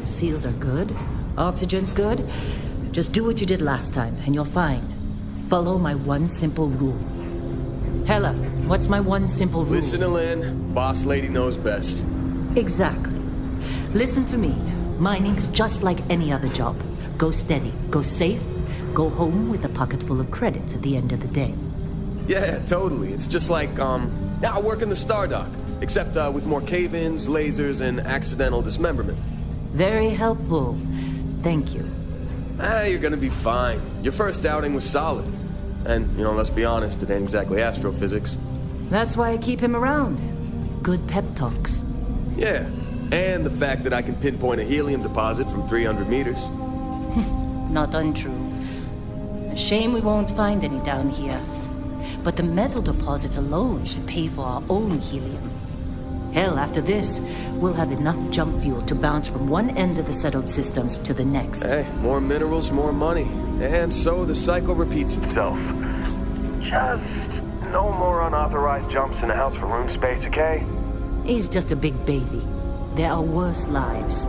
Seals are good. Oxygen's good. Just do what you did last time, and you're fine. Follow my one simple rule. Hella, what's my one simple rule? Listen to Lynn. Boss lady knows best. Exactly. Listen to me. Mining's just like any other job. Go steady, go safe, go home with a pocket full of credits at the end of the day. Yeah, totally. It's just like, I work in the Stardock. Except with more cave-ins, lasers, and accidental dismemberment. Very helpful. Thank you. You're gonna be fine. Your first outing was solid. And, let's be honest, it ain't exactly astrophysics. That's why I keep him around. Good pep talks. Yeah, and the fact that I can pinpoint a helium deposit from 300 meters. Not untrue. A shame we won't find any down here. But the metal deposits alone should pay for our own helium. Hell, after this, we'll have enough jump fuel to bounce from one end of the settled systems to the next. Hey, more minerals, more money. And so the cycle repeats itself. Just no more unauthorized jumps in the house for room space, okay? He's just a big baby. There are worse lives.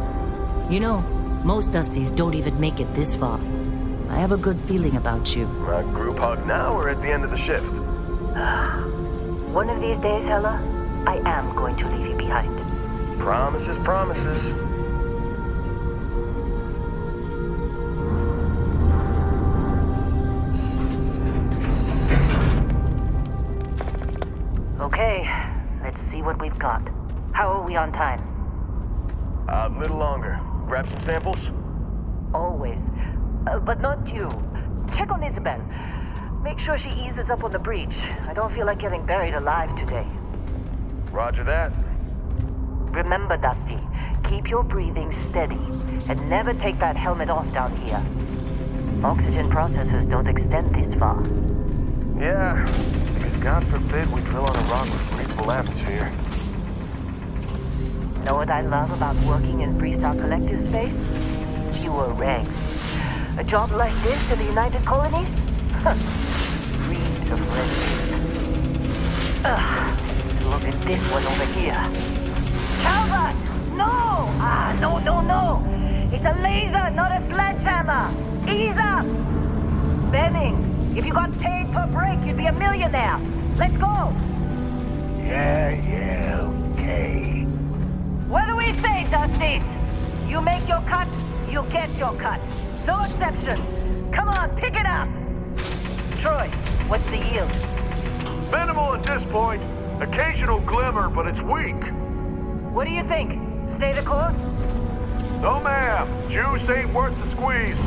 Most Dusties don't even make it this far. I have a good feeling about you. A group hug now or at the end of the shift? One of these days, Hella, I am going to leave you behind. Promises, promises. Okay, let's see what we've got. How are we on time? A little longer. Grab some samples? Always. But not you. Check on Isabel. Make sure she eases up on the breach. I don't feel like getting buried alive today. Roger that. Remember, Dusty, keep your breathing steady and never take that helmet off down here. Oxygen processors don't extend this far. Yeah, because God forbid we drill on a rock with breathable atmosphere. Know what I love about working in Freestar Collective space? Fewer regs. A job like this in the United Colonies? Dreams of relief. Look at this one over here. Calvert! No! No! It's a laser, not a sledgehammer! Ease up! Benning, if you got paid per break, you'd be a millionaire. Let's go! Yeah, okay. What do we say, Dusties? You make your cut, you get your cut. No exceptions. Come on, pick it up! Troy, what's the yield? Minimal at this point. Occasional glimmer, but it's weak. What do you think? Stay the course? No, ma'am. Juice ain't worth the squeeze.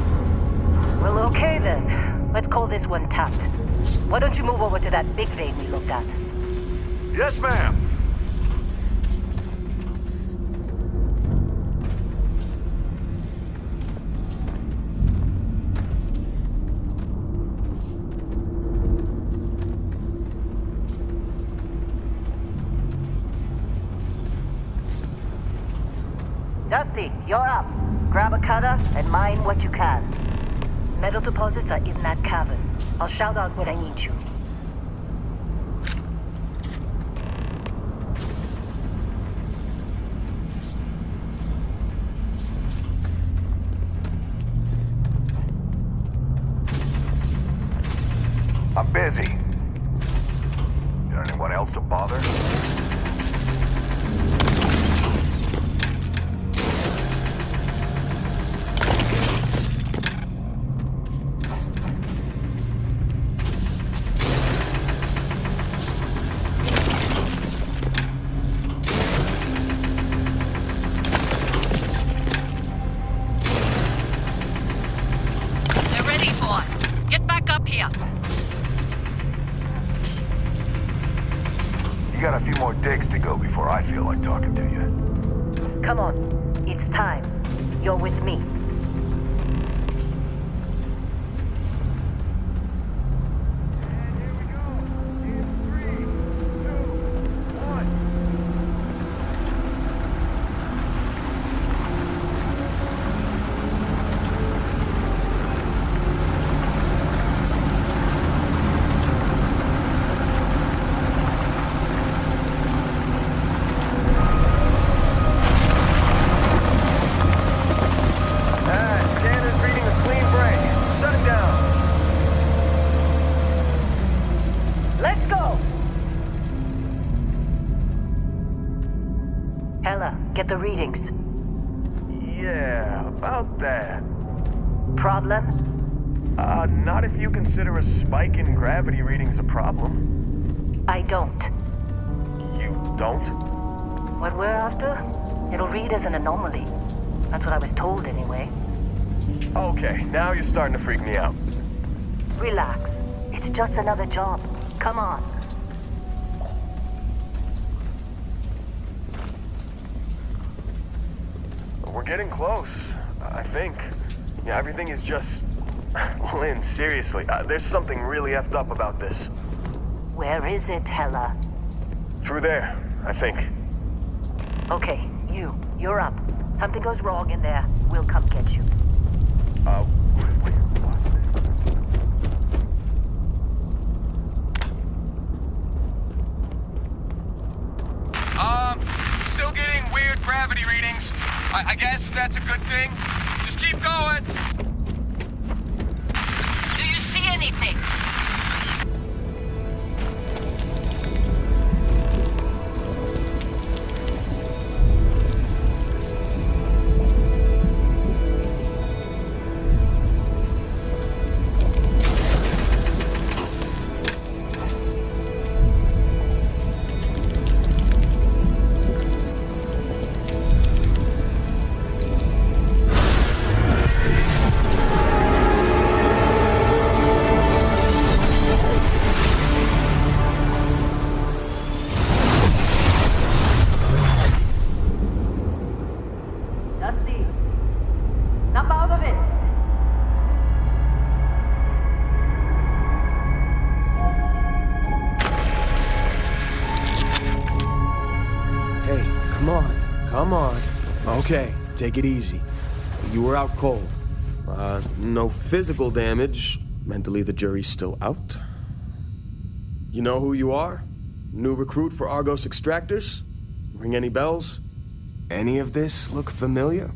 Well, okay then. Let's call this one tapped. Why don't you move over to that big vein we looked at? Yes, ma'am. Dusty, you're up. Grab a cutter and mine what you can. Metal deposits are in that cavern. I'll shout out when I need you. I'm busy. Got anyone else to bother? Got a few more digs to go before I feel like talking to you. Come on. It's time. You're with me. Hella, get the readings. Yeah, about that. Problem? Not if you consider a spike in gravity readings a problem. I don't. You don't? What we're after? It'll read as an anomaly. That's what I was told anyway. Okay, now you're starting to freak me out. Relax. It's just another job. Come on. We're getting close, I think. Yeah, everything is just... Lynn, seriously, there's something really effed up about this. Where is it, Hella? Through there, I think. Okay, you're up. Something goes wrong in there, we'll come get you. Wait, what's this? Still getting weird gravity readings. I guess that's a good thing. Just keep going. Do you see anything? Dusty, snap out of it. Hey, come on. Okay, take it easy. You were out cold. No physical damage. Mentally, the jury's still out. You know who you are? New recruit for Argos Extractors? Ring any bells? Any of this look familiar?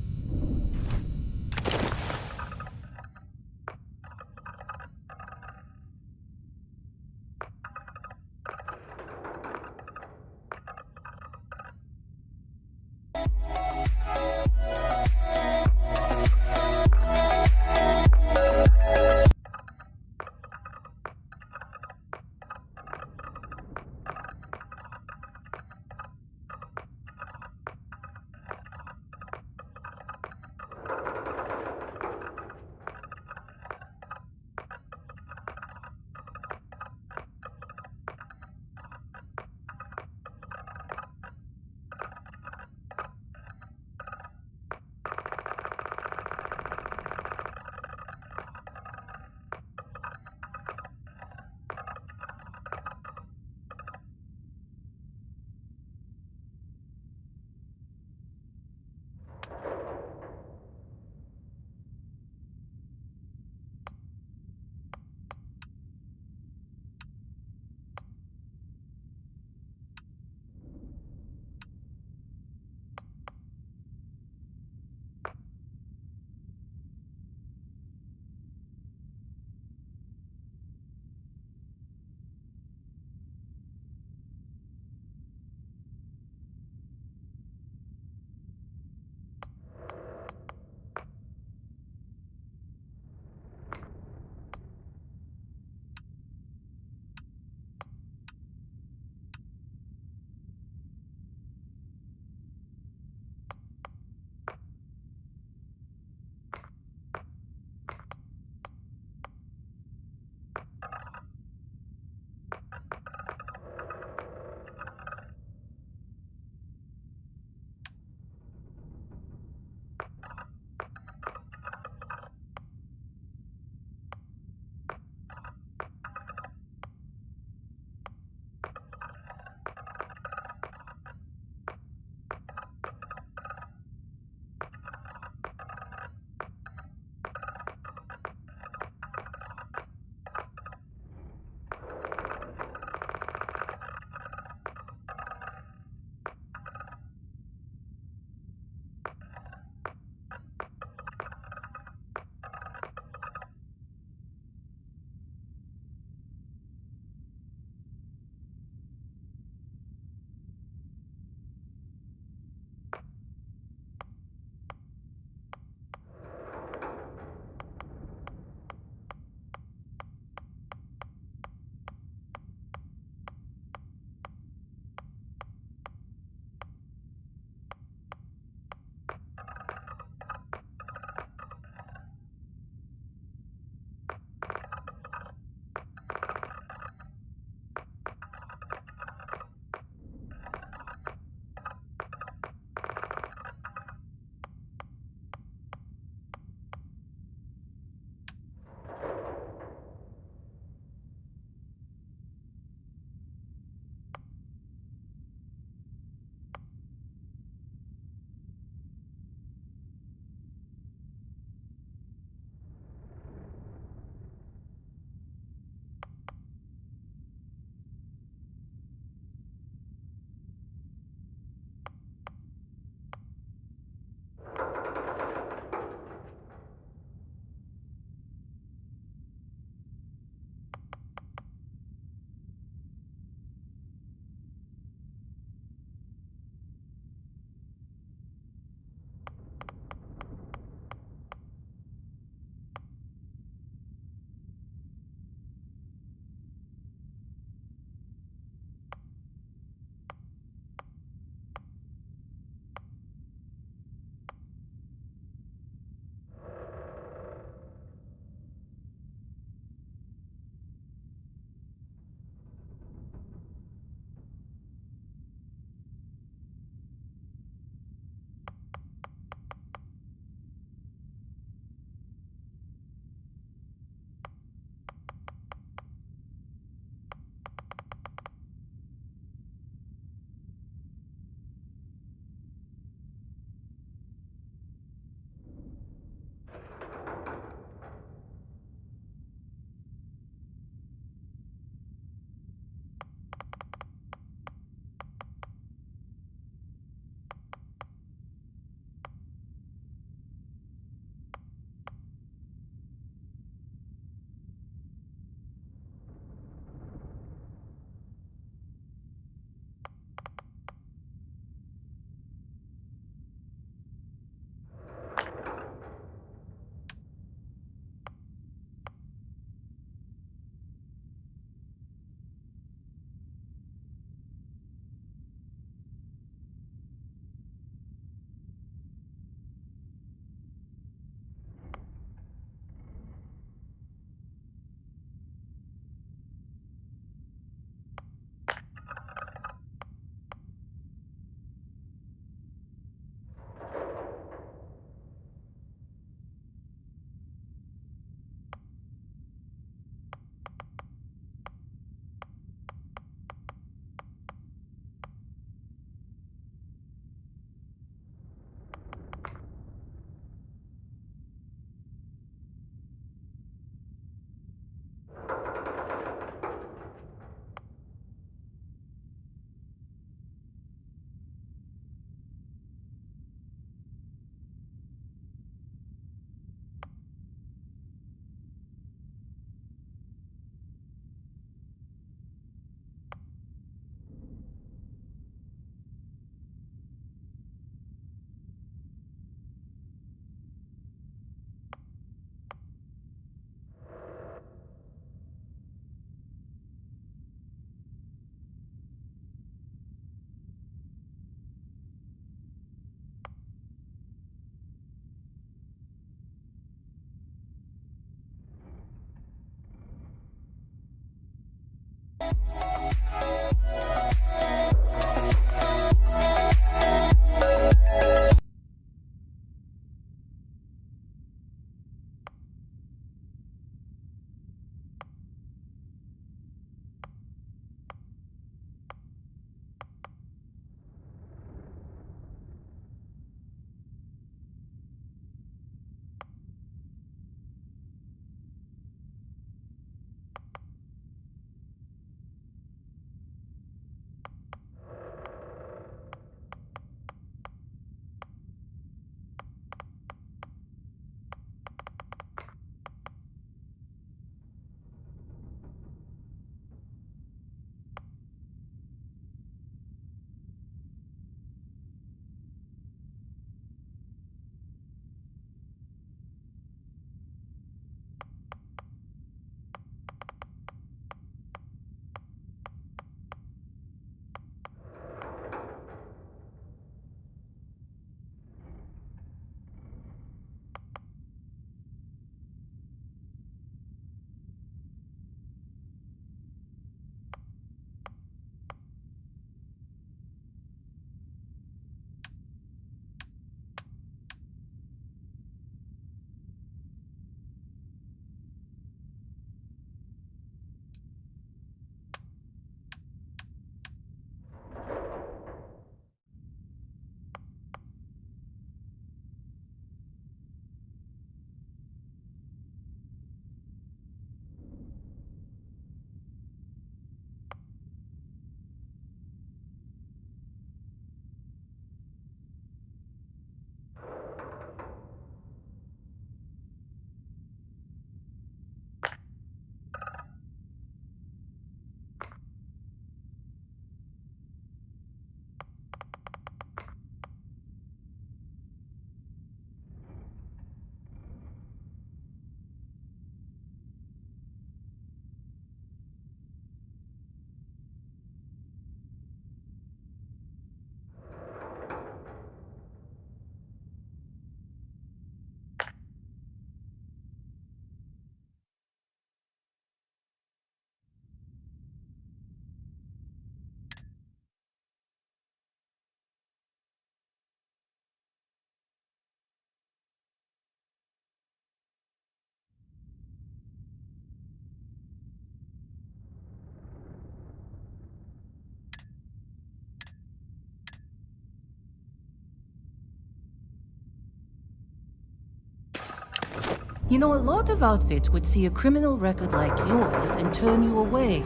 You know, a lot of outfits would see a criminal record like yours and turn you away.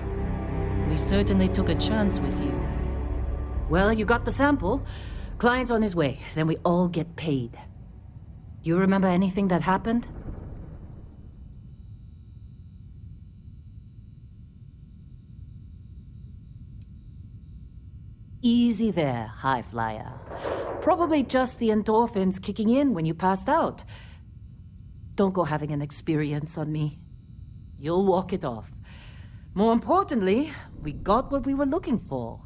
We certainly took a chance with you. Well, you got the sample. Client's on his way, then we all get paid. You remember anything that happened? Easy there, high flyer. Probably just the endorphins kicking in when you passed out. Don't go having an experience on me. You'll walk it off. More importantly, we got what we were looking for.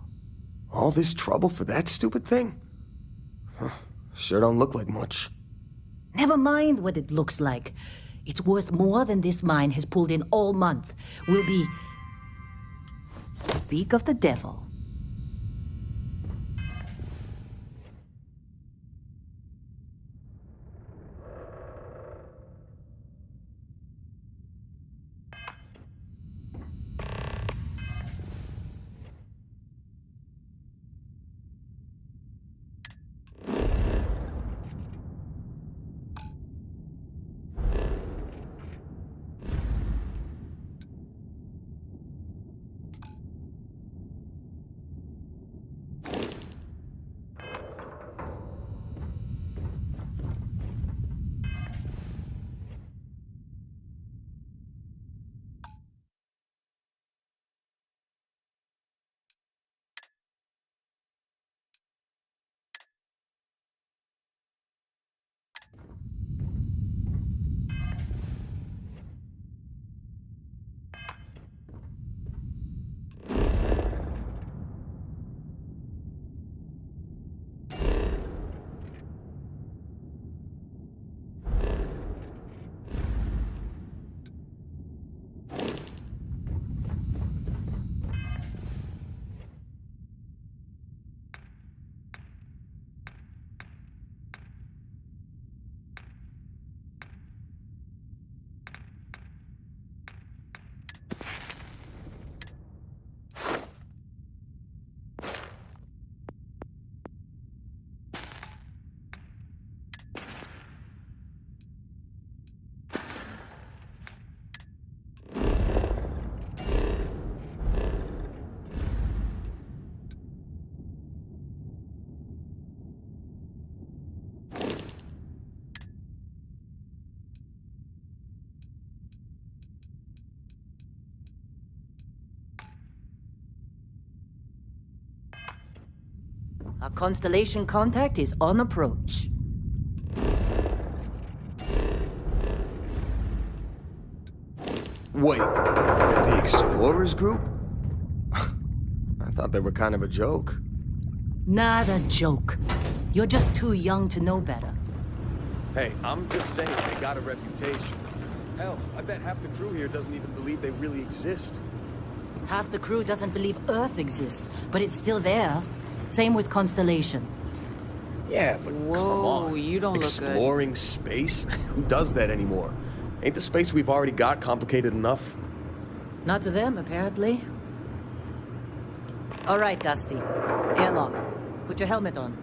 All this trouble for that stupid thing? Huh, sure don't look like much. Never mind what it looks like. It's worth more than this mine has pulled in all month. We'll be... Speak of the devil. Our Constellation contact is on approach. Wait, the Explorers group? I thought they were kind of a joke. Not a joke. You're just too young to know better. Hey, I'm just saying they got a reputation. Hell, I bet half the crew here doesn't even believe they really exist. Half the crew doesn't believe Earth exists, but it's still there. Same with Constellation. Yeah, but come on. You don't look good. Exploring space? Who does that anymore? Ain't the space we've already got complicated enough? Not to them, apparently. All right, Dusty. Airlock. Put your helmet on.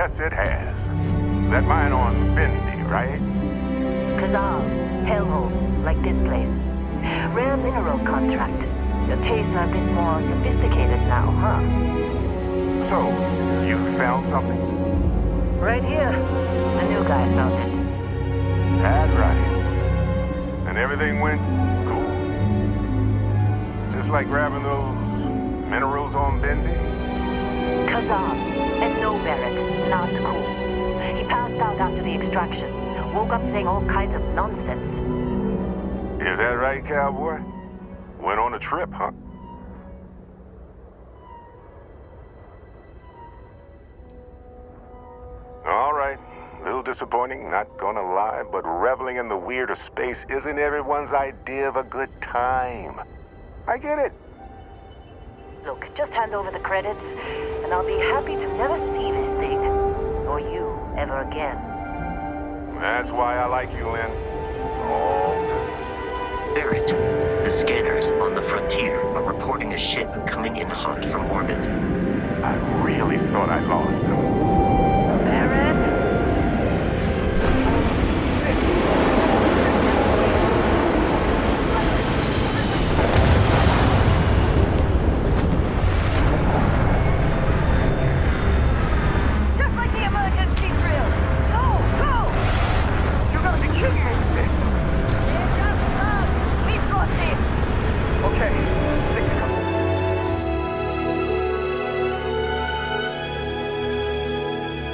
Yes, it has. That mine on Bendy, right? Kazal, hellhole, like this place. Rare mineral contract. Your tastes are a bit more sophisticated now, huh? So, you found something? Right here. The new guy found it. That's right. And everything went cool? Just like grabbing those minerals on Bendy? Kazal, and no Barrett, not cool. He passed out after the extraction. Woke up saying all kinds of nonsense. Is that right, cowboy? Went on a trip, huh? All right. A little disappointing, not gonna lie, but reveling in the weird of space isn't everyone's idea of a good time. I get it. Look, just hand over the credits, and I'll be happy to never see this thing, or you, ever again. That's why I like you, Lynn. All business. Barrett, the scanners on the frontier are reporting a ship coming in hot from orbit. I really thought I lost them. Barrett? Just like the emergency drill. Go, go! You gotta be kidding me with this. It's just us. We've got this. Okay, stick to cover. 1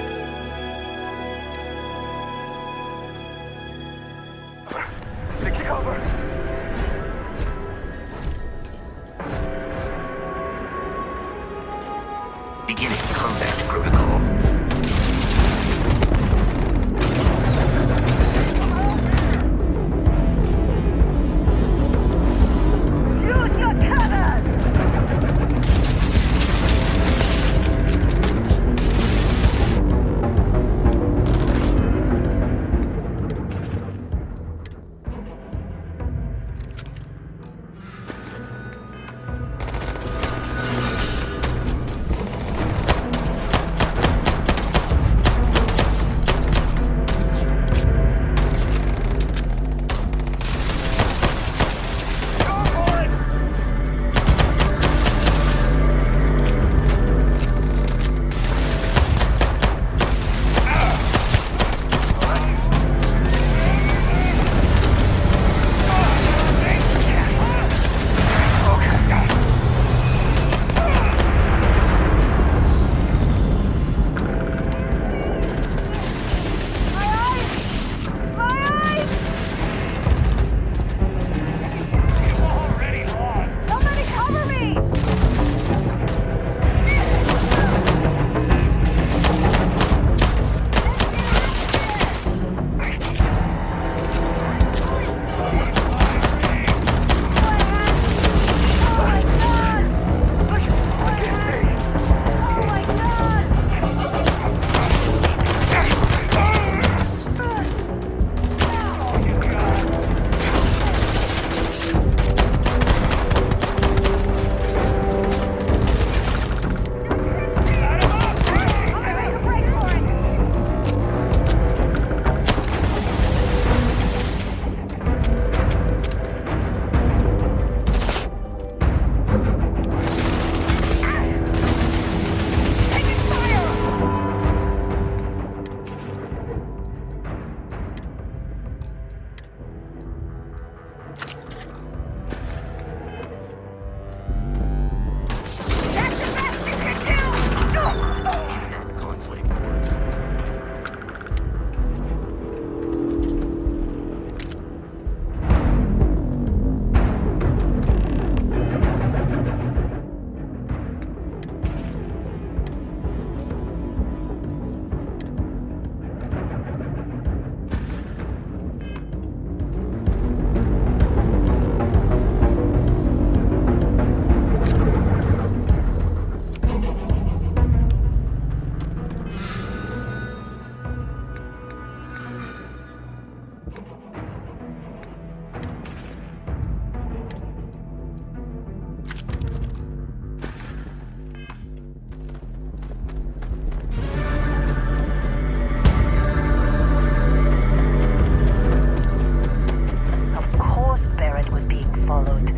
followed.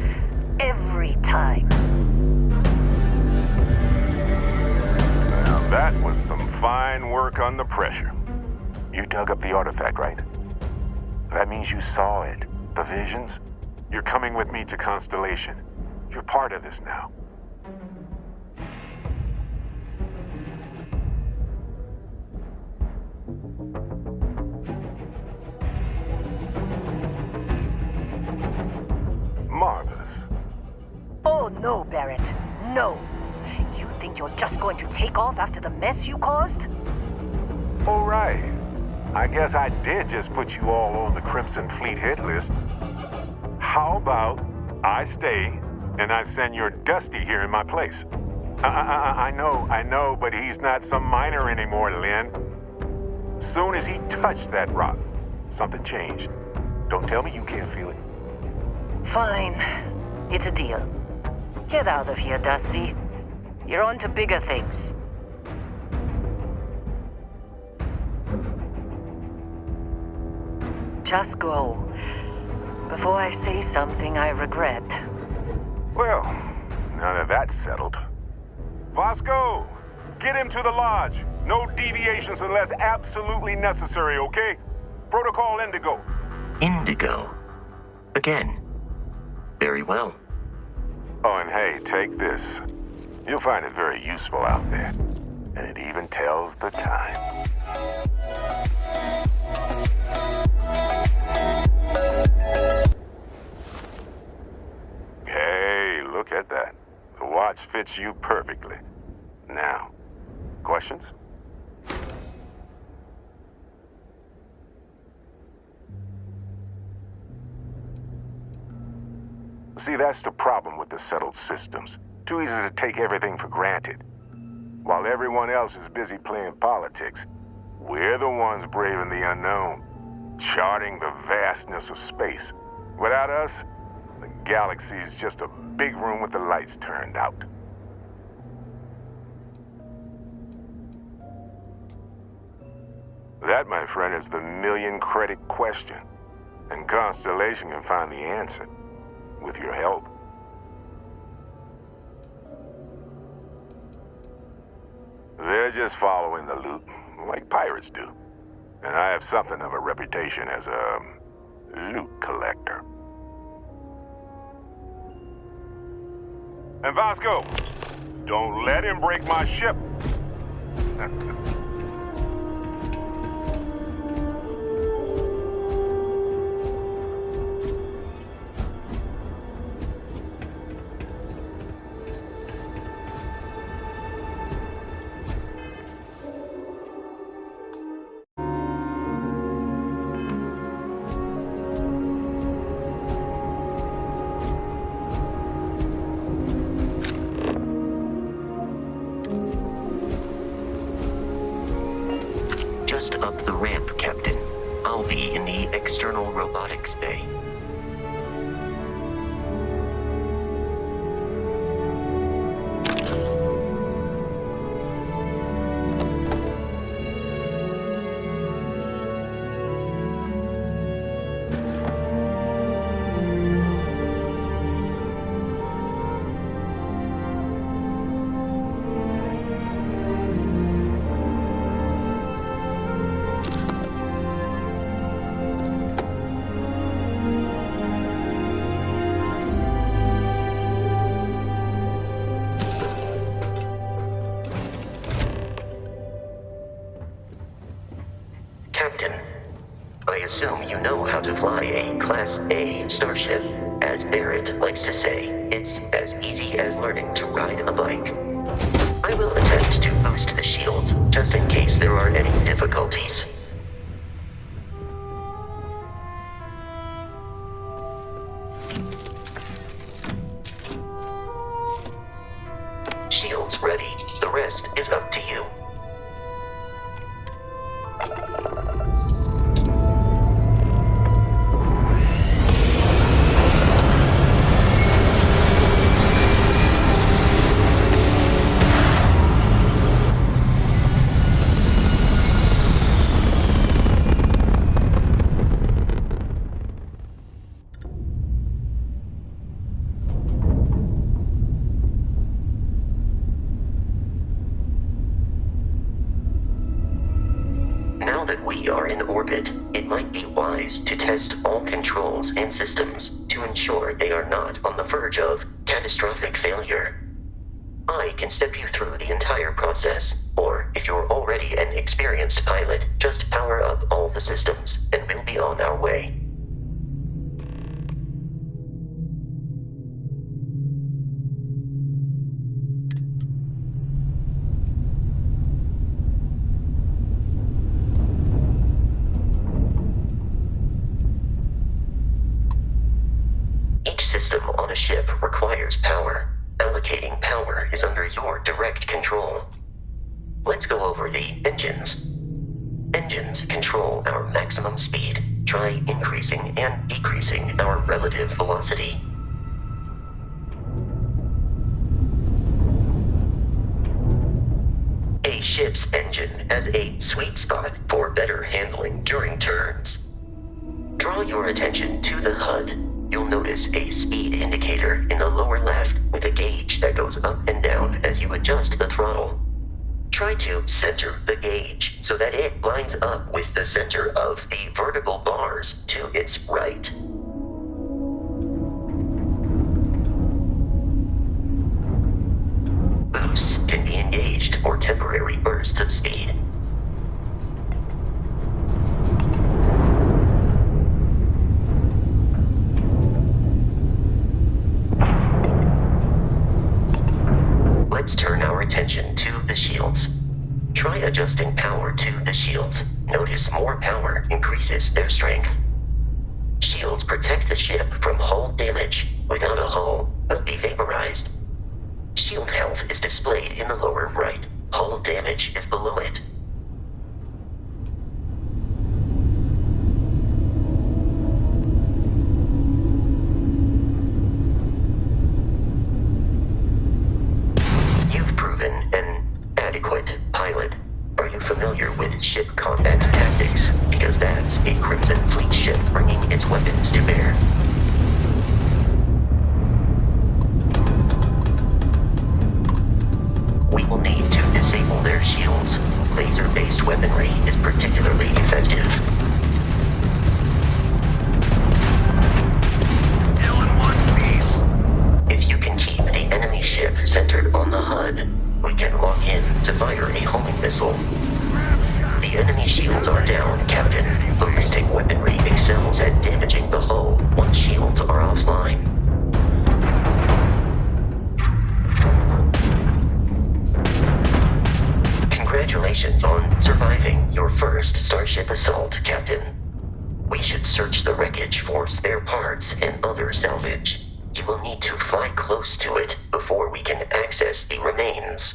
Every time. Now that was some fine work under pressure. You dug up the artifact, right? That means you saw it. The visions? You're coming with me to Constellation. You're part of this now. Marvelous. Oh no, Barrett. No. You think you're just going to take off after the mess you caused? All right. I guess I did just put you all on the Crimson Fleet hit list. How about I stay and I send your Dusty here in my place? I know, but he's not some miner anymore, Lynn. Soon as he touched that rock, something changed. Don't tell me you can't feel it. Fine. It's a deal. Get out of here, Dusty. You're on to bigger things. Just go. Before I say something I regret. Well, now that that's settled. Vasco, get him to the lodge. No deviations unless absolutely necessary, okay? Protocol Indigo. Indigo. Again. Very well. Oh, and hey, take this. You'll find it very useful out there. And it even tells the time. Hey, look at that. The watch fits you perfectly. Now, questions? See, that's the problem with the settled systems. Too easy to take everything for granted. While everyone else is busy playing politics, we're the ones braving the unknown, charting the vastness of space. Without us, the galaxy's just a big room with the lights turned out. That, my friend, is the million-credit question. And Constellation can find the answer. With your help. They're just following the loot, like pirates do. And I have something of a reputation as a loot collector. And Vasco, don't let him break my ship. Just up the ramp, Captain. I'll be in the external robotics bay. Captain, I assume you know how to fly a Class A starship. As Barrett likes to say, it's as easy as learning to ride a bike. I will attempt to boost the shields, just in case there are any difficulties. Shields ready. The rest is up to you. are in orbit, it might be wise to test all controls and systems to ensure they are not on the verge of catastrophic failure. I can step you through the entire process, or if you're already an experienced pilot, just power up all the systems, and we'll be on our way. Each system on a ship requires power. Allocating power is under your direct control. Let's go over the engines. Engines control our maximum speed. Try increasing and decreasing our relative velocity. A ship's engine has a sweet spot for better handling during turns. Draw your attention to the HUD. You'll notice a speed indicator in the lower left with a gauge that goes up and down as you adjust the throttle. Try to center the gauge so that it lines up with the center of the vertical bars to its right. Boosts can be engaged for temporary bursts of speed. Let's turn our attention to the shields. Try adjusting power to the shields. Notice more power increases their strength. Shields protect the ship from hull damage. Without a hull, will be vaporized. Shield health is displayed in the lower right. Hull damage is below it. Pilot, are you familiar with ship combat tactics? Because that's a Crimson Fleet ship bringing its weapons to bear. We will need to disable their shields. Laser-based weaponry is particularly effective. Still in one piece. If you can keep the enemy ship centered on the HUD, we can lock in to fire a homing missile. The enemy shields are down, Captain. Ballistic weaponry excels at damaging the hull once shields are offline. Congratulations on surviving your first Starship assault, Captain. We should search the wreckage for spare parts and other salvage. You will need to fly close to it before we can access the remains.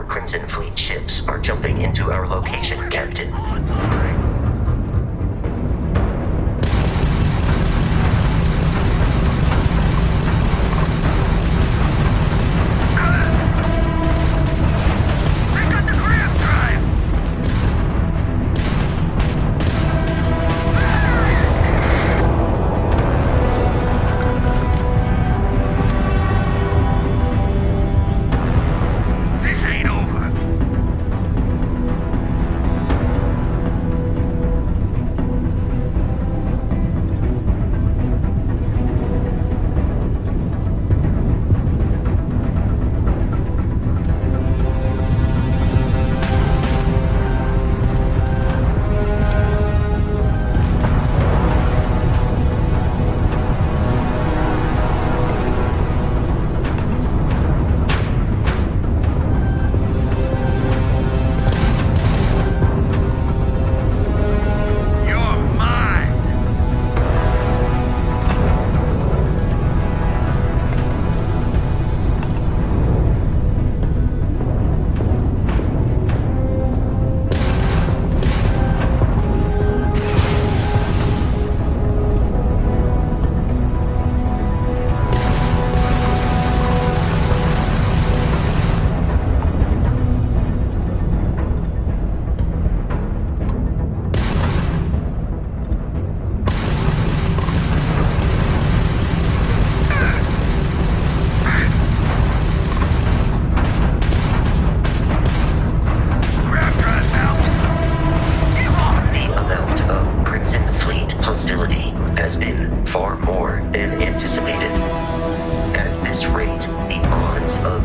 Crimson Fleet ships are jumping into our location, Captain.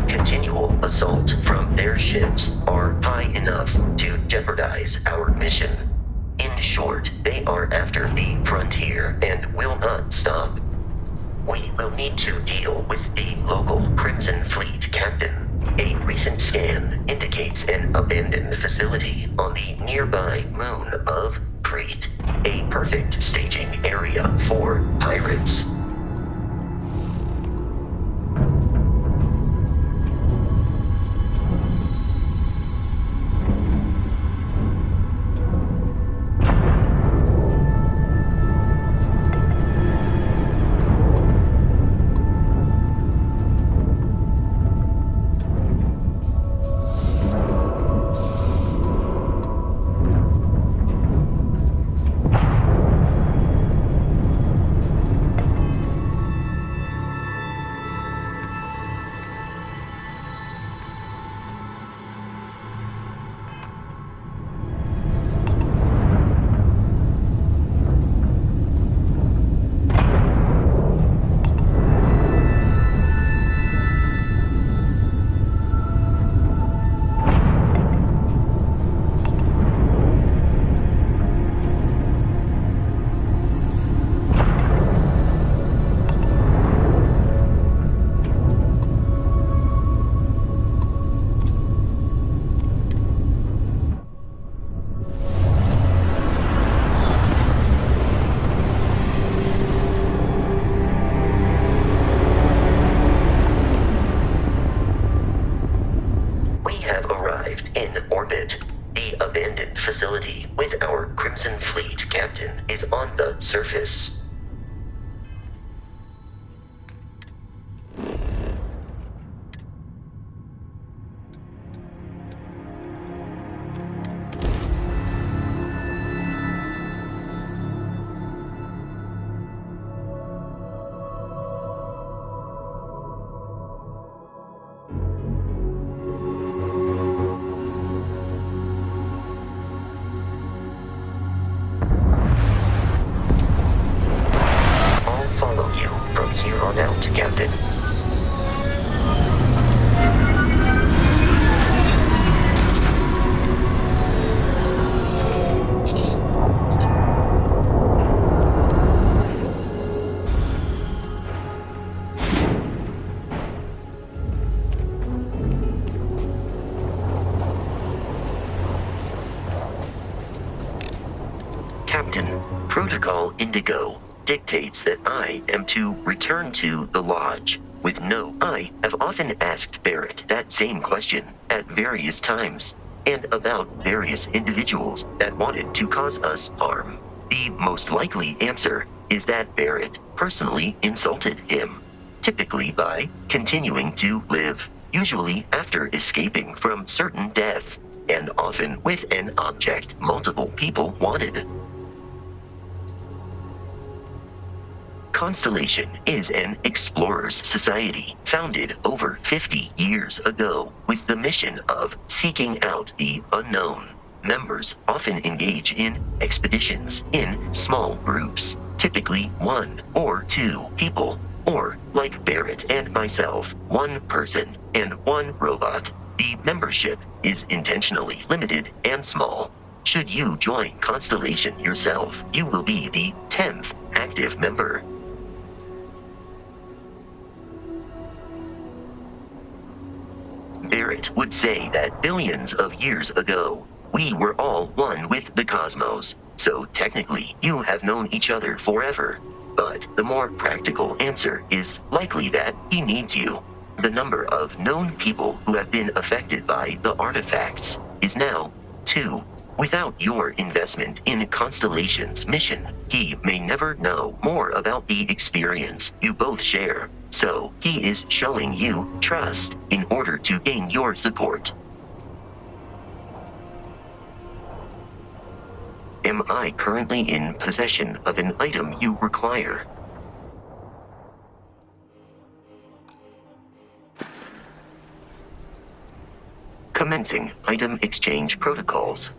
continual assault from their ships are high enough to jeopardize our mission. In short, they are after the frontier and will not stop. We will need to deal with the local Crimson Fleet captain. A recent scan indicates an abandoned facility on the nearby moon of Crete, a perfect staging area for pirates. Surface. Captain. Captain, Protocol Indigo dictates that I am to return to the Lodge. I have often asked Barrett that same question at various times, and about various individuals that wanted to cause us harm. The most likely answer is that Barrett personally insulted him, typically by continuing to live, usually after escaping from certain death, and often with an object multiple people wanted. Constellation is an explorers society founded over 50 years ago with the mission of seeking out the unknown. Members often engage in expeditions in small groups, typically 1 or 2 people, or, like Barrett and myself, 1 person and 1 robot. The membership is intentionally limited and small. Should you join Constellation yourself, you will be the 10th active member. Barrett would say that billions of years ago, we were all one with the cosmos, so technically you have known each other forever. But the more practical answer is likely that he needs you. The number of known people who have been affected by the artifacts is now 2. Without your investment in Constellation's mission, he may never know more about the experience you both share. So, he is showing you trust in order to gain your support. Am I currently in possession of an item you require? Commencing item exchange protocols.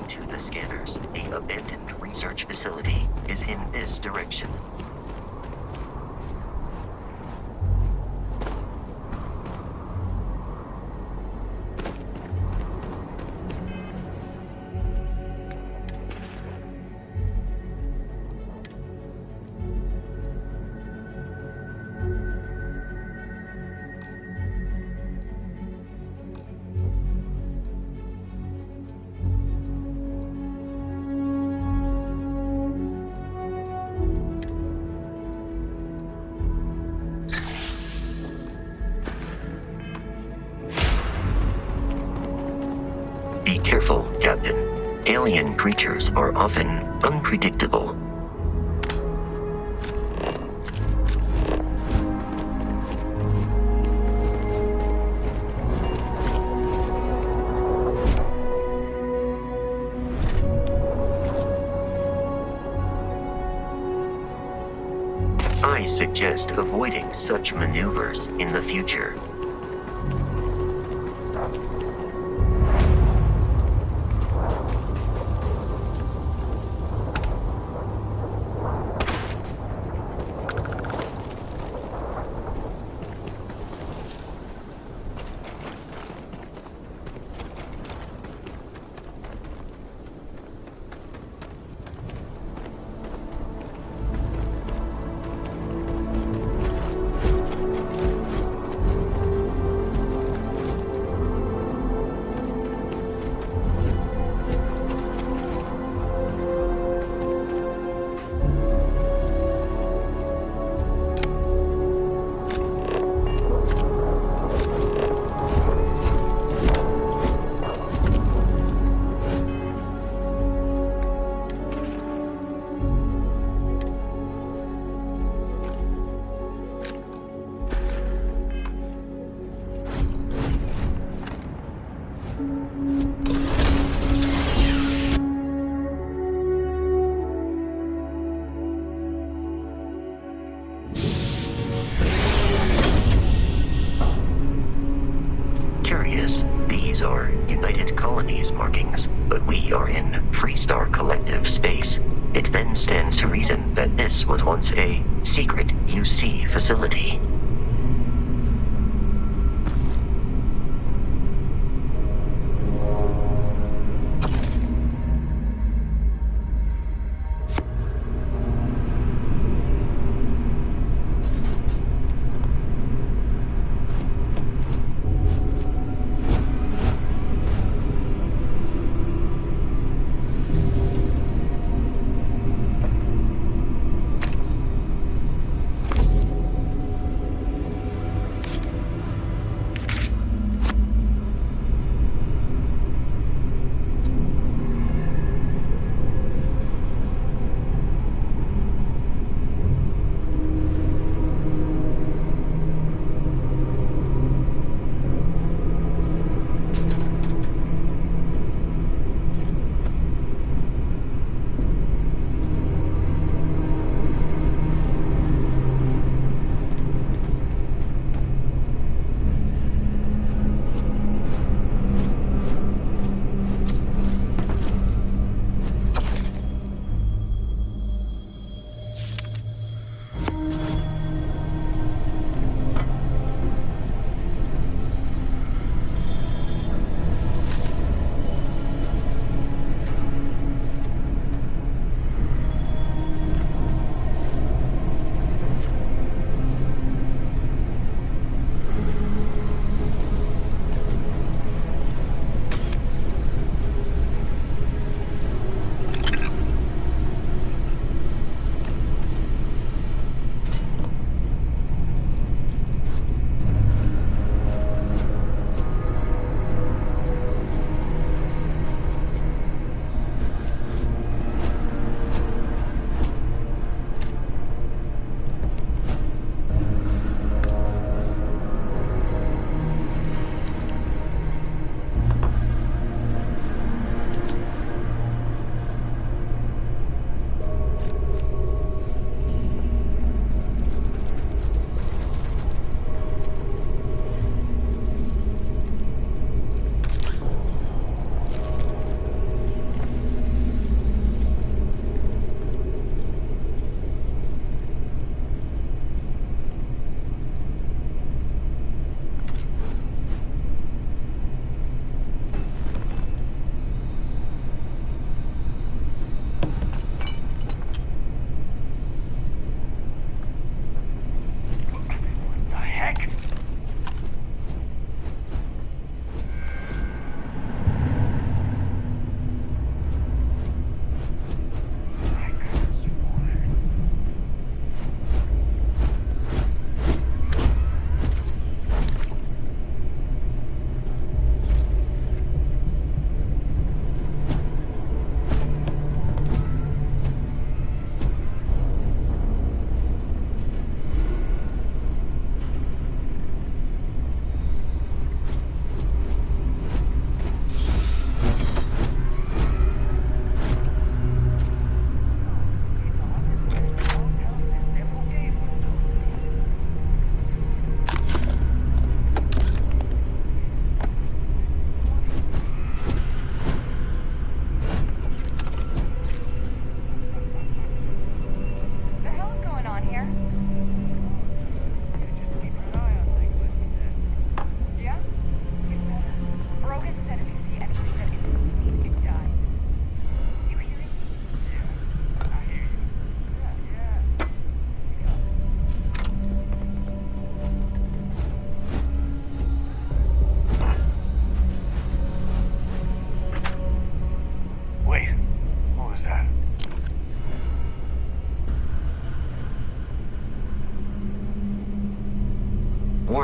According to the scanners, a abandoned research facility is in this direction. Be careful, Captain. Alien creatures are often unpredictable. I suggest avoiding such maneuvers in the future. These are United Colonies markings, but we are in Freestar Collective space. It then stands to reason that this was once a secret UC facility.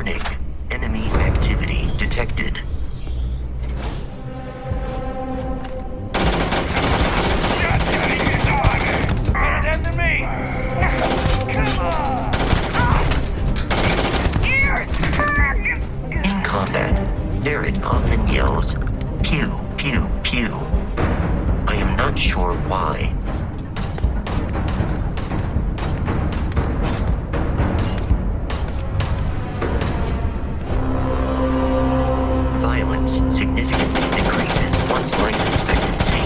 Warning. Enemy activity detected. After me! Come on! Ears! In combat, Barrett often yells, pew, pew, pew. I am not sure why. Violence significantly decreases one's life expectancy.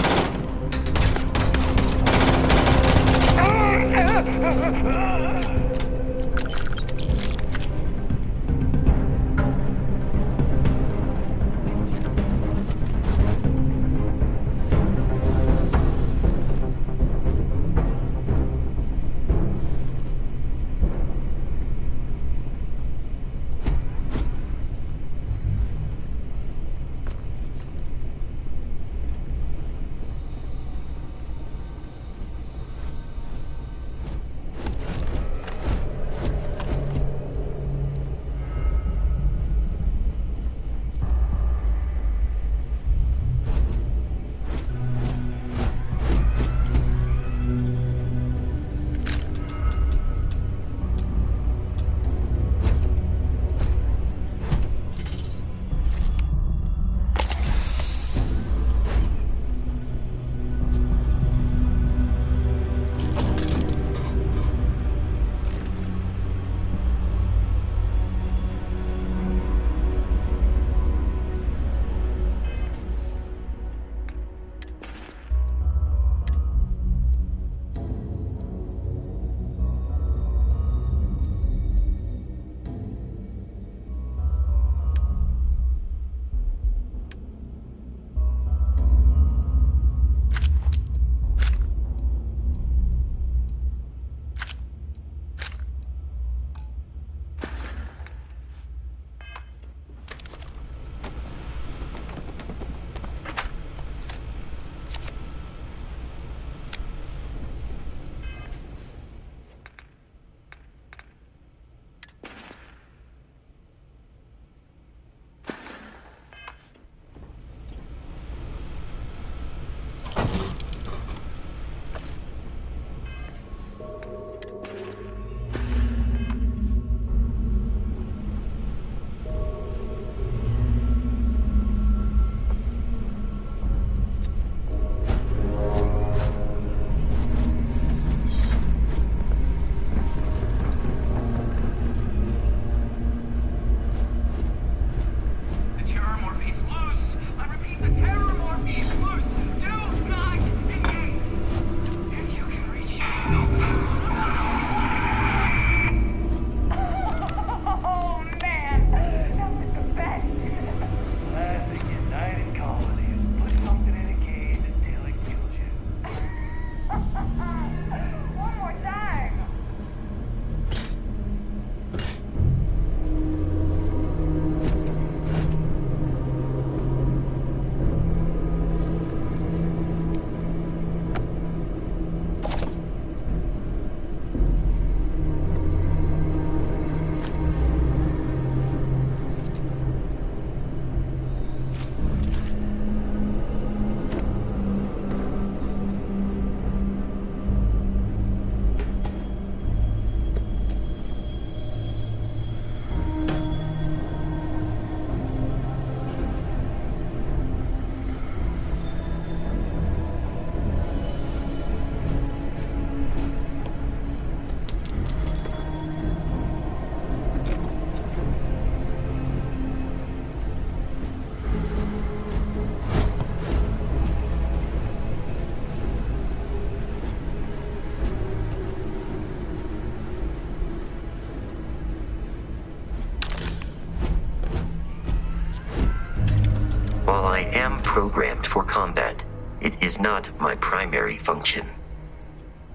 While I am programmed for combat, it is not my primary function.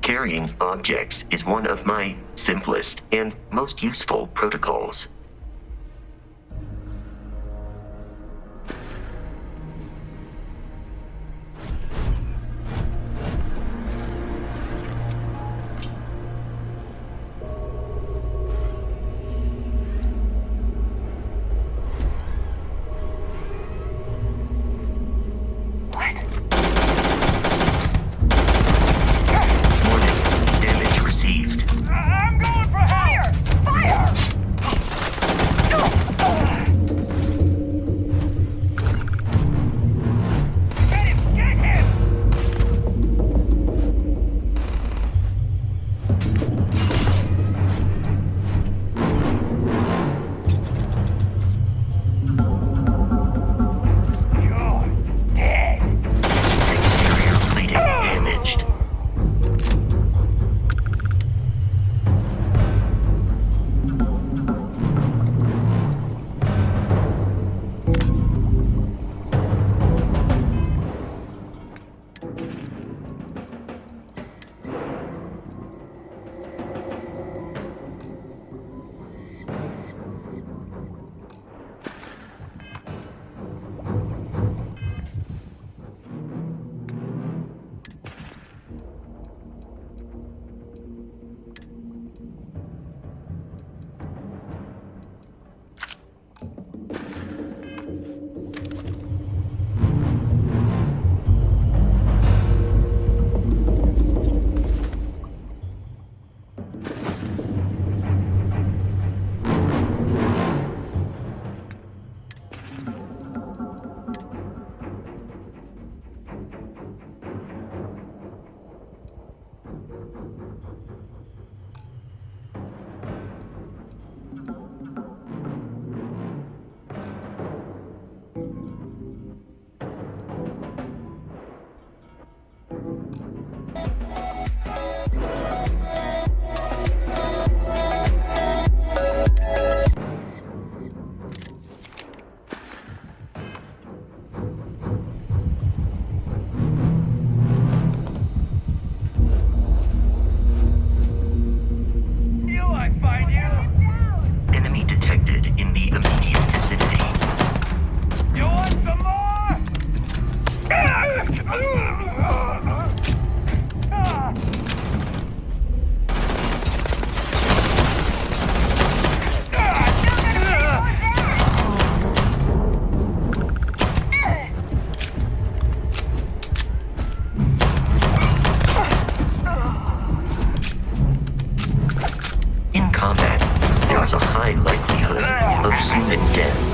Carrying objects is one of my simplest and most useful protocols. In combat, there is a high likelihood of human death.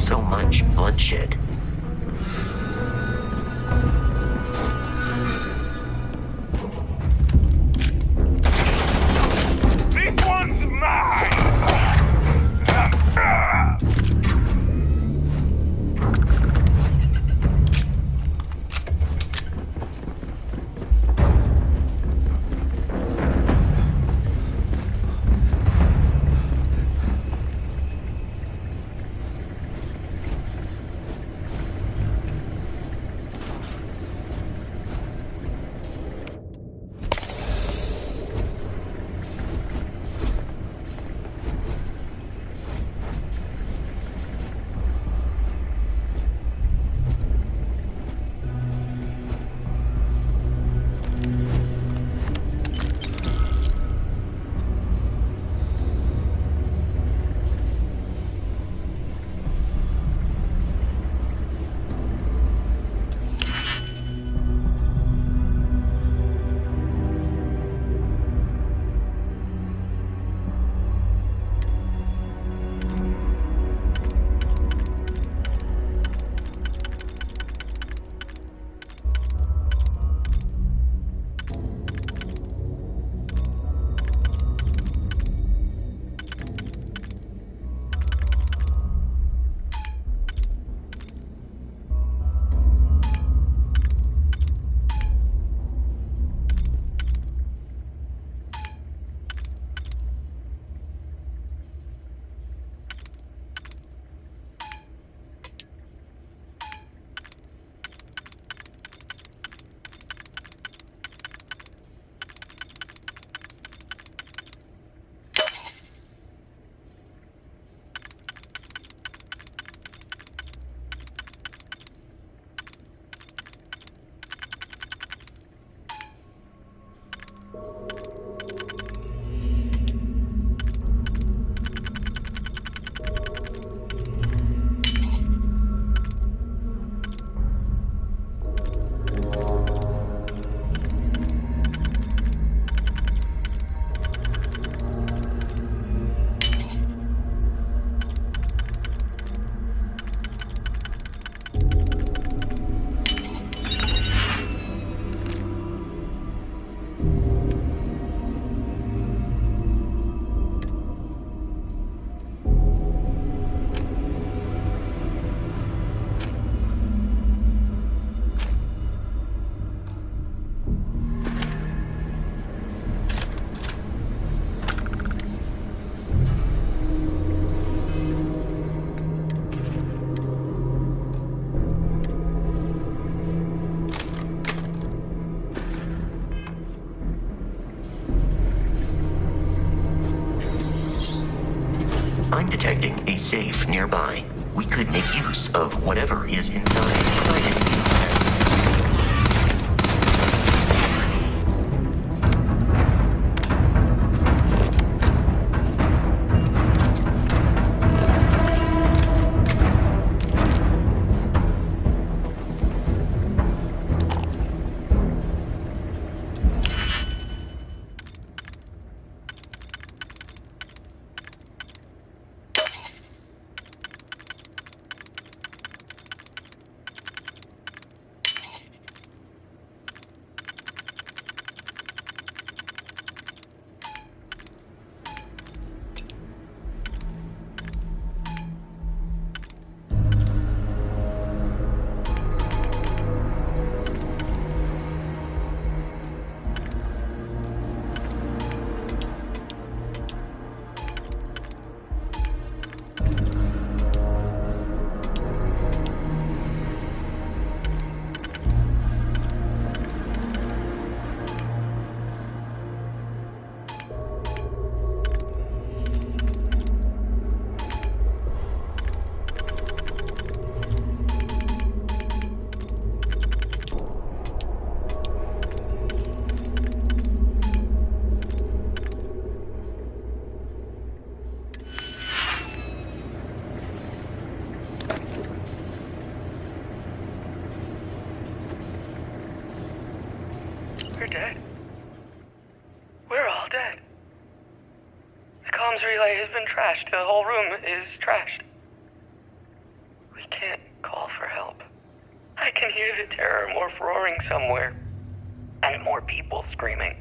so much bloodshed. This one's mine! I'm detecting a safe nearby. We could make use of whatever is inside, provided it's We're dead. We're all dead. The comms relay has been trashed. The whole room is trashed. We can't call for help. I can hear the terror morph roaring somewhere. And more people screaming.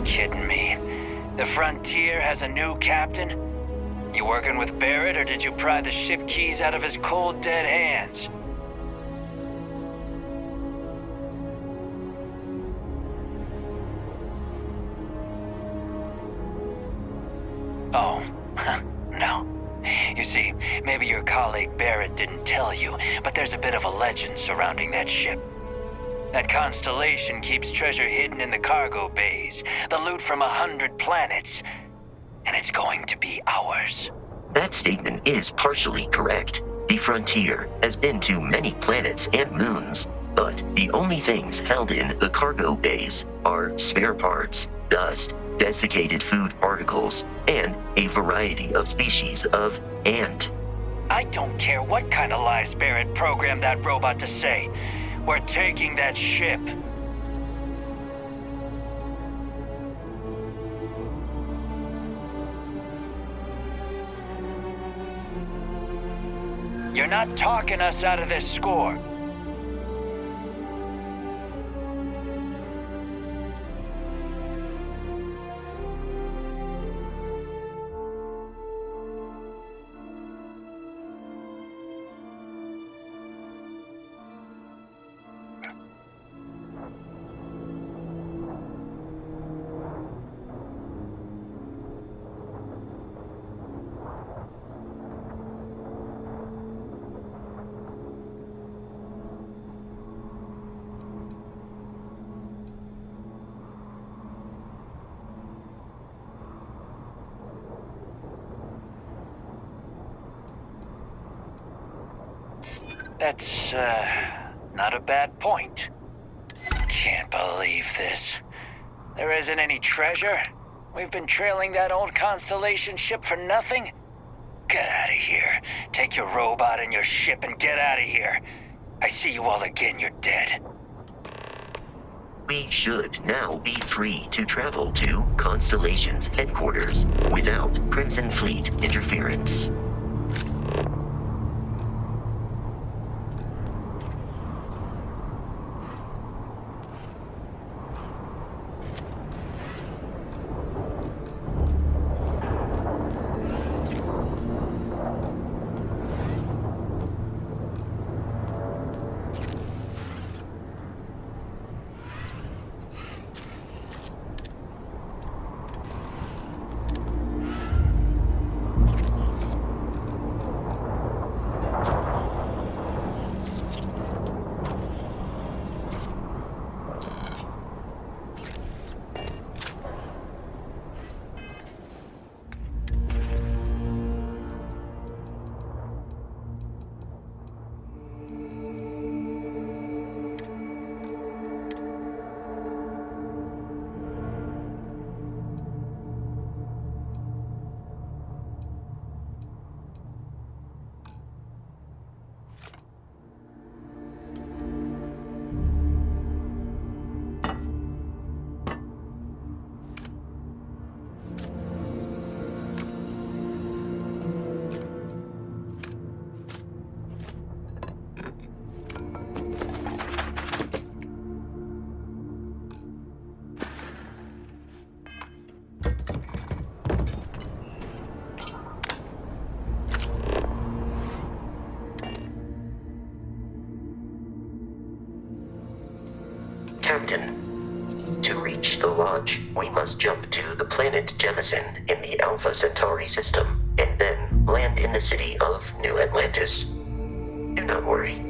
Kidding me. The Frontier has a new captain? You working with Barrett, or did you pry the ship keys out of his cold, dead hands? Oh, no. You see, maybe your colleague Barrett didn't tell you, but there's a bit of a legend surrounding that ship. That Constellation keeps treasure hidden in the cargo bays, the loot from 100 planets, and it's going to be ours. That statement is partially correct. The Frontier has been to many planets and moons, but the only things held in the cargo bays are spare parts, dust, desiccated food particles, and a variety of species of ant. I don't care what kind of lies Barrett programmed that robot to say. We're taking that ship. You're not talking us out of this score. That's, not a bad point. Can't believe this. There isn't any treasure? We've been trailing that old Constellation ship for nothing? Get out of here. Take your robot and your ship and get out of here. I see you all again, you're dead. We should now be free to travel to Constellation's headquarters without Crimson Fleet interference. Captain, to reach the Lodge, we must jump to the planet Jemison in the Alpha Centauri system, and then land in the city of New Atlantis. Do not worry.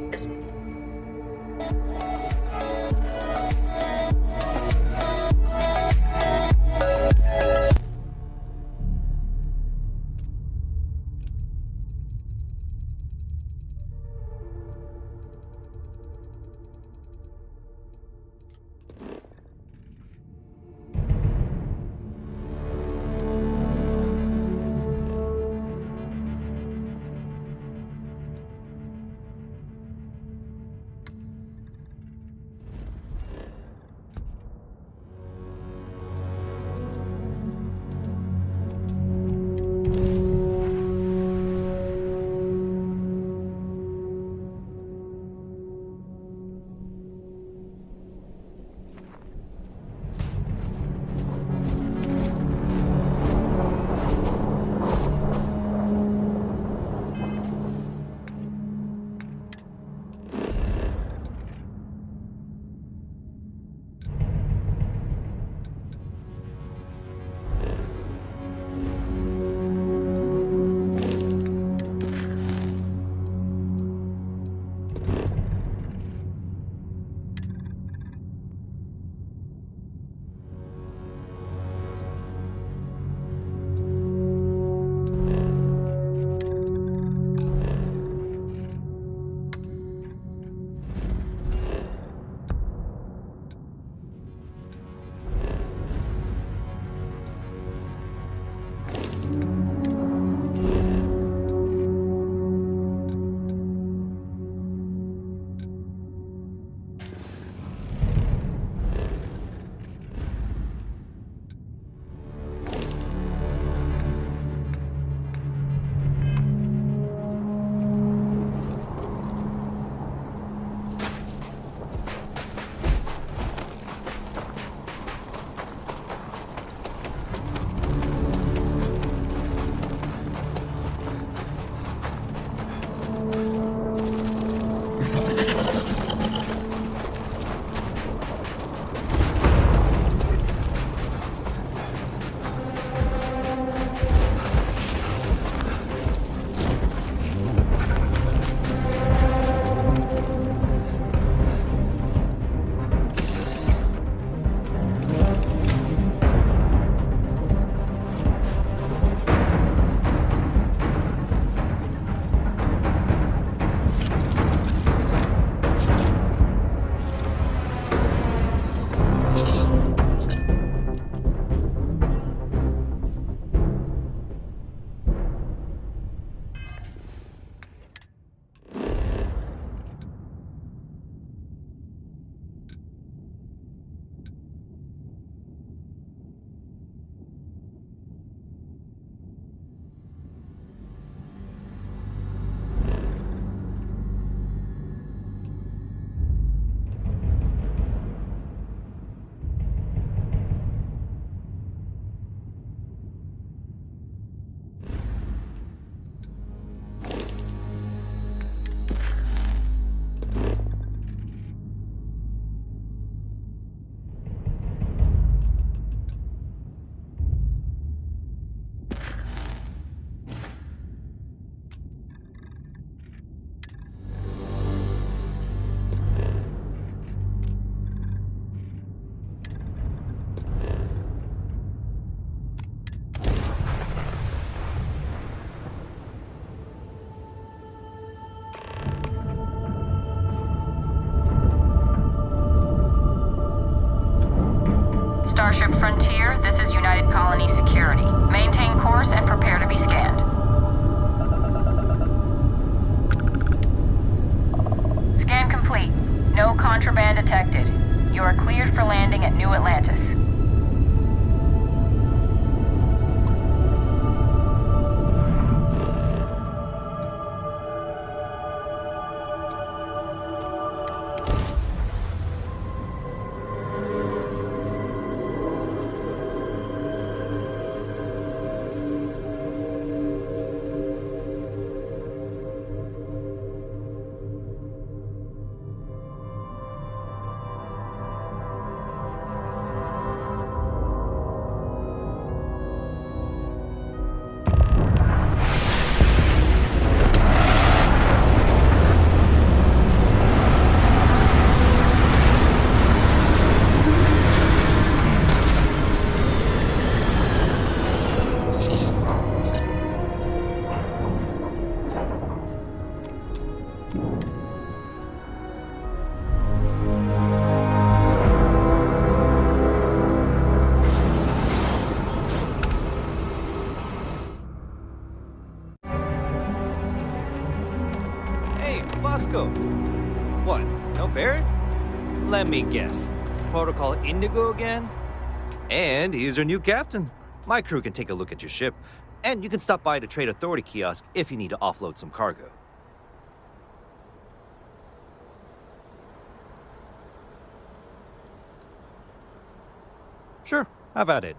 Starship Frontier, this is United Colony Security. Maintain course and prepare to be scanned. Scan complete. No contraband detected. You are cleared for landing at New Atlantis. What? No Barrett? Let me guess. Protocol Indigo again? And he's your new captain. My crew can take a look at your ship, and you can stop by the Trade Authority kiosk if you need to offload some cargo. Sure, have at it.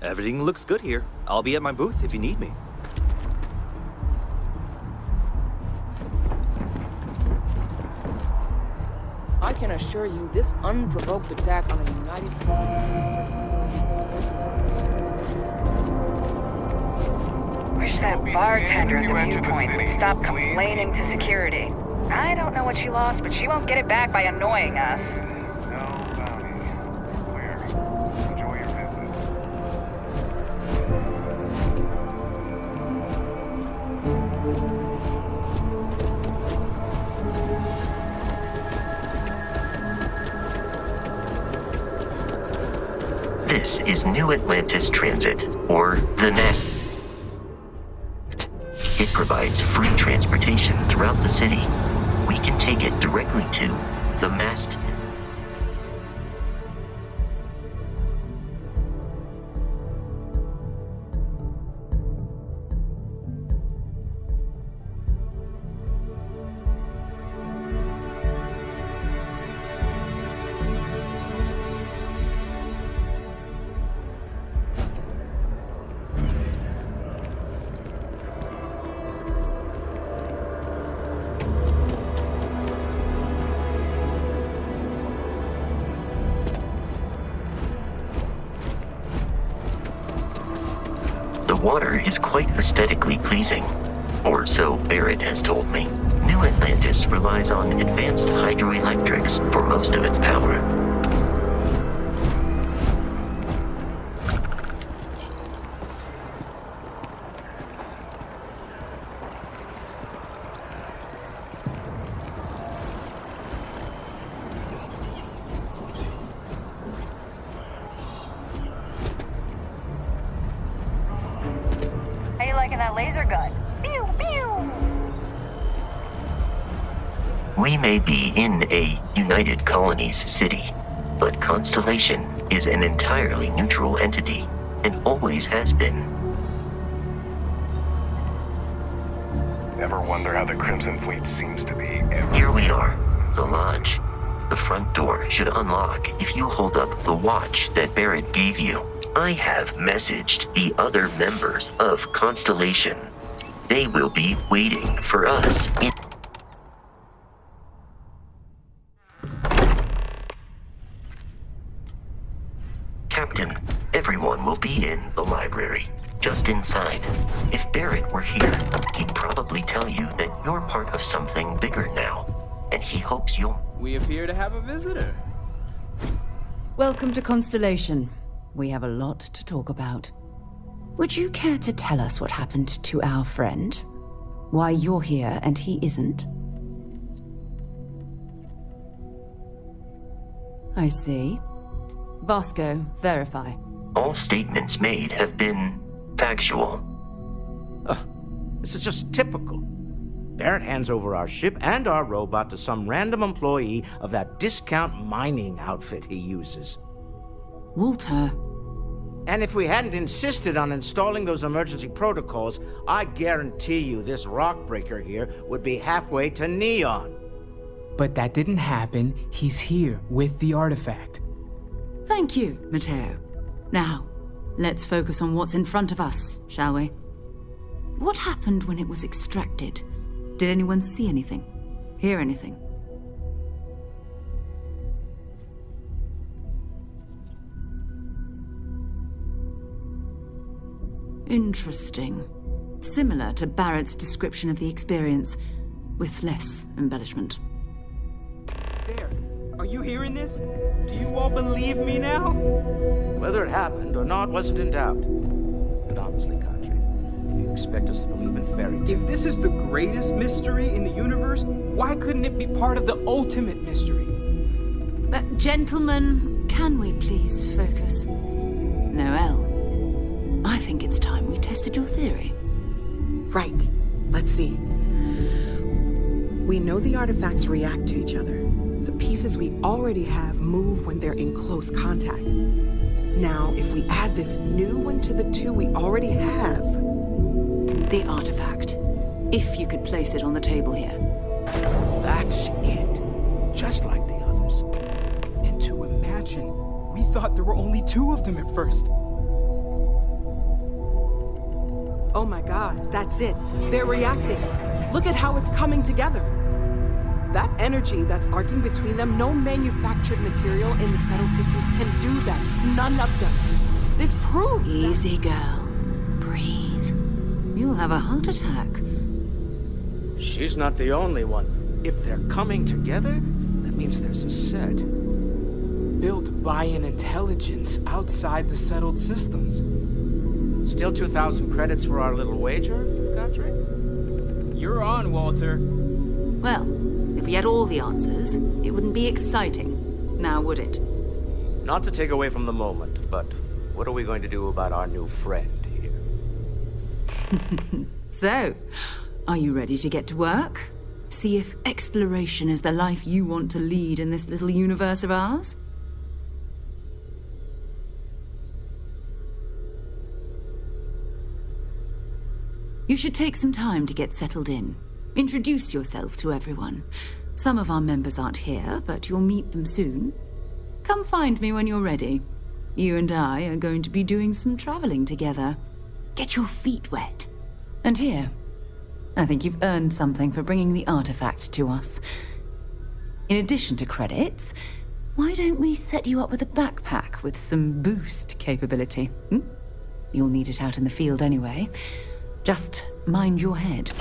Everything looks good here. I'll be at my booth if you need me. I can assure you this unprovoked attack on a United Wish that bartender at the viewpoint would stop complaining to security. I don't know what she lost, but she won't get it back by annoying us. This is New Atlantis Transit, or the NET. It provides free transportation throughout the city. We can take it directly to the mast. The water is quite aesthetically pleasing. Or so Barrett has told me. New Atlantis relies on advanced hydroelectrics for most of its power. How you liking that laser gun? Pew, pew! We may be in a United Colonies city, but Constellation is an entirely neutral entity, and always has been. Ever wonder how the Crimson Fleet seems to be Here we are, the lodge. The front door should unlock if you hold up the watch that Barrett gave you. I have messaged the other members of Constellation. They will be waiting for us in... Captain, everyone will be in the library, just inside. If Barrett were here, he'd probably tell you that you're part of something bigger now, and he hopes you'll... We appear to have a visitor. Welcome to Constellation. We have a lot to talk about. Would you care to tell us what happened to our friend? Why you're here and he isn't? I see. Vasco, verify. All statements made have been factual. This is just typical. Barrett hands over our ship and our robot to some random employee of that discount mining outfit he uses. Walter. And if we hadn't insisted on installing those emergency protocols, I guarantee you this rock breaker here would be halfway to Neon. But that didn't happen. He's here with the artifact. Thank you, Matteo. Now, let's focus on what's in front of us, shall we? What happened when it was extracted? Did anyone see anything? Hear anything? Interesting. Similar to Barrett's description of the experience, with less embellishment. There. Are you hearing this? Do you all believe me now? Whether it happened or not wasn't in doubt. But honestly, Country, if you expect us to believe in fairy tales... If this is the greatest mystery in the universe, why couldn't it be part of the ultimate mystery? But gentlemen, can we please focus? Noelle, I think it's time we tested your theory. Right. Let's see. We know the artifacts react to each other. The pieces we already have move when they're in close contact. Now, if we add this new one to the two we already have... The artifact. If you could place it on the table here. That's it. Just like the others. And to imagine, we thought there were only 2 of them at first. Oh my god, that's it. They're reacting. Look at how it's coming together. That energy that's arcing between them, no manufactured material in the settled systems can do that. None of them. This proves Easy, girl. Breathe. You'll have a heart attack. She's not the only one. If they're coming together, that means there's a set. Built by an intelligence outside the settled systems. Still 2,000 credits for our little wager, Country? You're on, Walter. Well, if we had all the answers, it wouldn't be exciting. Now, would it? Not to take away from the moment, but what are we going to do about our new friend here? So, are you ready to get to work? See if exploration is the life you want to lead in this little universe of ours? You should take some time to get settled in. Introduce yourself to everyone. Some of our members aren't here, but you'll meet them soon. Come find me when you're ready. You and I are going to be doing some traveling together. Get your feet wet. And here, I think you've earned something for bringing the artifact to us. In addition to credits, why don't we set you up with a backpack with some boost capability? You'll need it out in the field anyway. Just mind your head.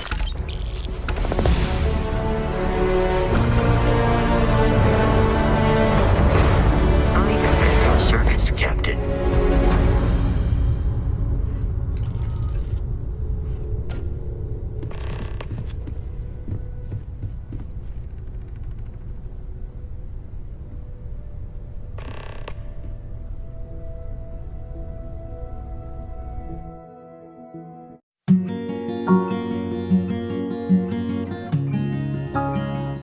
I am at your service, Captain.